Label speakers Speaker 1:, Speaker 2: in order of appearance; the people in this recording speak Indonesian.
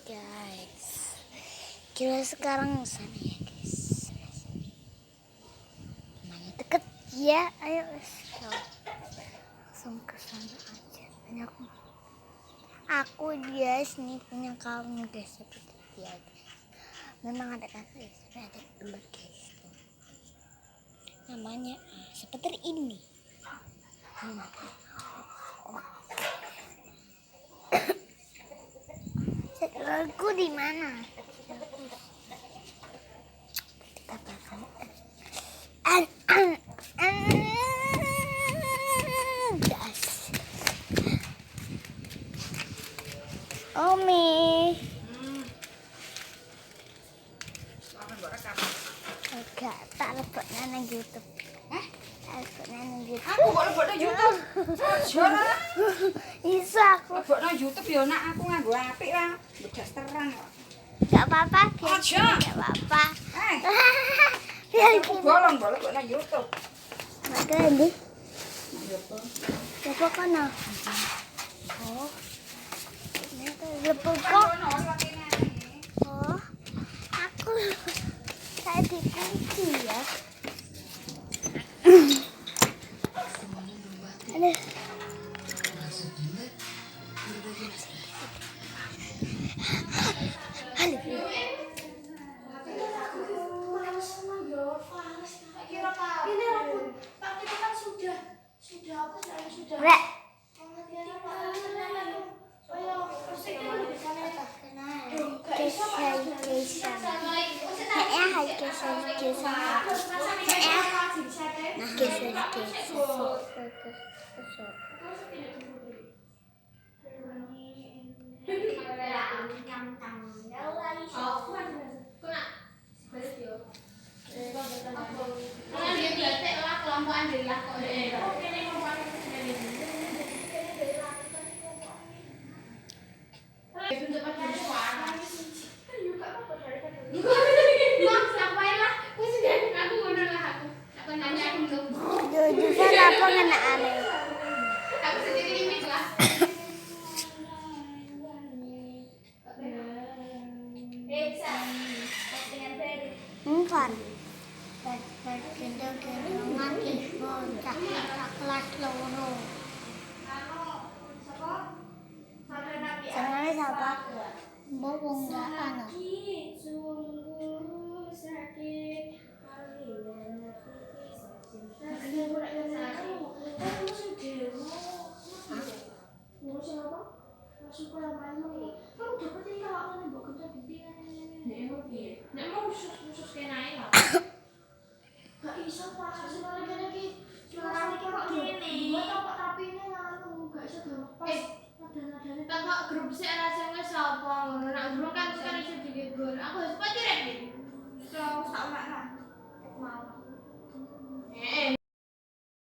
Speaker 1: guys, kita sekarang sana ya guys. Mana deket ya, ayo langsung ke sana aja. Banyak aku dia sini punya kalung guys, seperti dia guys. Memang ada kata ya, tapi ada dua guys. Namanya seperti ini. Aku di mana? Kita bakal gas. Omi. Enggak, tak leboknya nang YouTube. Leboknya nang YouTube.
Speaker 2: Aku kok leboknya YouTube. Jora.
Speaker 1: Iso aku.
Speaker 2: Leboknya YouTube ya nak aku nganggo apik lah. Bedas terang kok.
Speaker 1: Enggak apa-apa,
Speaker 2: Aja.
Speaker 1: enggak apa-apa.
Speaker 2: Biar aku bolong leboknya YouTube.
Speaker 1: Maka ini.
Speaker 2: YouTube.
Speaker 1: Lebok kono. Oh. Ini tuh lebok kok. Oh. Aku saya dikunci ya. Aduh. Rek. Jujuran apa ngena aneh?
Speaker 3: Aku sendiri limit lah.
Speaker 1: Bukan. Gendong-gendongan di puncak kelas loro. Jenenge siapa? Mbok wong gak ana.
Speaker 3: Nek mau khusus kenae lho.
Speaker 4: Gak iso Pak, sebenarnya lagi suara kok ngene. Buat apa tapine nganu, gak iso dilepas. Nada-nadane
Speaker 3: Tak kok grup sik ana sing wis sapa ngono. Nek durung kan iso digegur. Aku wis pati rek. So, tak makna.
Speaker 4: mau.